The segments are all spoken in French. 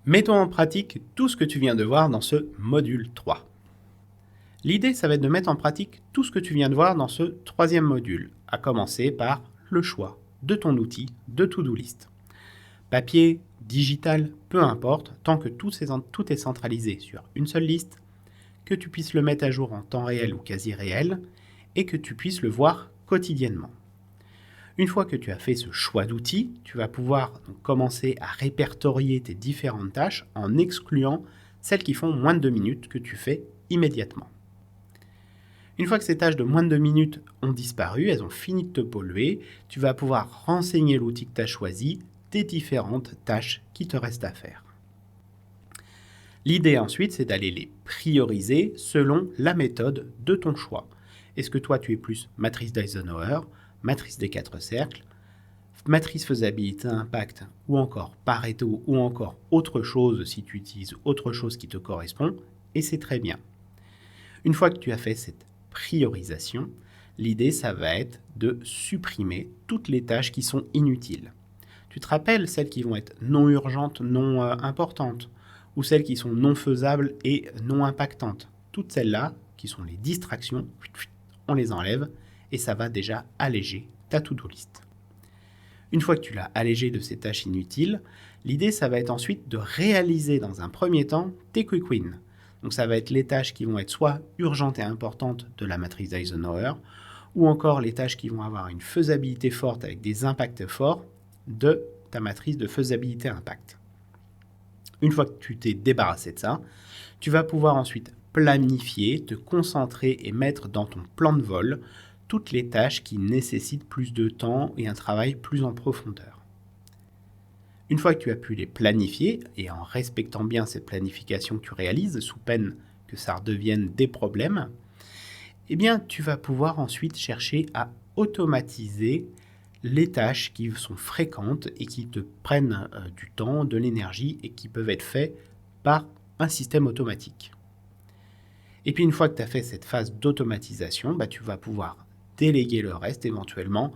Mettons en pratique tout ce que tu viens de voir dans ce module 3. L'idée, ça va être de mettre en pratique tout ce que tu viens de voir dans ce troisième module, à commencer par le choix de ton outil de to-do list. Papier, digital, peu importe, tant que tout est centralisé sur une seule liste, que tu puisses le mettre à jour en temps réel ou quasi réel, et que tu puisses le voir quotidiennement. Une fois que tu as fait ce choix d'outils, tu vas pouvoir donc commencer à répertorier tes différentes tâches en excluant celles qui font moins de 2 minutes que tu fais immédiatement. Une fois que ces tâches de moins de 2 minutes ont disparu, elles ont fini de te polluer, tu vas pouvoir renseigner l'outil que tu as choisi des différentes tâches qui te restent à faire. L'idée ensuite, c'est d'aller les prioriser selon la méthode de ton choix. Est-ce que toi, tu es plus matrice d'Eisenhower, matrice des 4 cercles, matrice faisabilité impact ou encore Pareto ou encore autre chose si tu utilises autre chose qui te correspond, et c'est très bien. Une fois que tu as fait cette priorisation, l'idée ça va être de supprimer toutes les tâches qui sont inutiles. Tu te rappelles celles qui vont être non urgentes, non importantes, ou celles qui sont non faisables et non impactantes. Toutes celles-là, qui sont les distractions, on les enlève et ça va déjà alléger ta to-do list. Une fois que tu l'as allégé de ces tâches inutiles, l'idée ça va être ensuite de réaliser dans un premier temps tes quick wins. Donc ça va être les tâches qui vont être soit urgentes et importantes de la matrice d'Eisenhower, ou encore les tâches qui vont avoir une faisabilité forte avec des impacts forts de ta matrice de faisabilité impact. Une fois que tu t'es débarrassé de ça, tu vas pouvoir ensuite planifier, te concentrer et mettre dans ton plan de vol toutes les tâches qui nécessitent plus de temps et un travail plus en profondeur. Une fois que tu as pu les planifier, et en respectant bien cette planification que tu réalises, sous peine que ça redevienne des problèmes, eh bien, tu vas pouvoir ensuite chercher à automatiser les tâches qui sont fréquentes et qui te prennent du temps, de l'énergie et qui peuvent être faites par un système automatique. Et puis une fois que tu as fait cette phase d'automatisation, tu vas pouvoir déléguer le reste éventuellement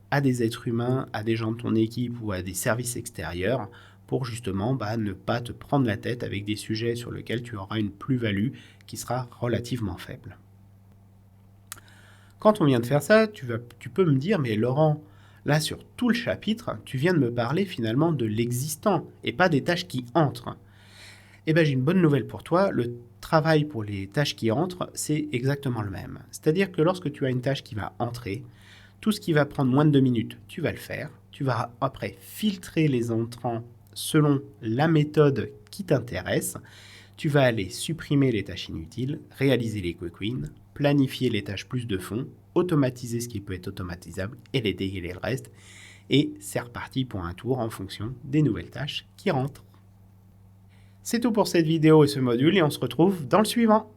à des êtres humains, à des gens de ton équipe ou à des services extérieurs pour justement ne pas te prendre la tête avec des sujets sur lesquels tu auras une plus-value qui sera relativement faible. Quand on vient de faire ça, tu peux me dire, mais Laurent, là sur tout le chapitre, tu viens de me parler finalement de l'existant et pas des tâches qui entrent. Eh bien j'ai une bonne nouvelle pour toi, le travail pour les tâches qui entrent, c'est exactement le même. C'est-à-dire que lorsque tu as une tâche qui va entrer, tout ce qui va prendre moins de 2 minutes, tu vas le faire. Tu vas après filtrer les entrants selon la méthode qui t'intéresse. Tu vas aller supprimer les tâches inutiles, réaliser les quick wins, planifier les tâches plus de fond, automatiser ce qui peut être automatisable et les dégager le reste. Et c'est reparti pour un tour en fonction des nouvelles tâches qui rentrent. C'est tout pour cette vidéo et ce module et on se retrouve dans le suivant.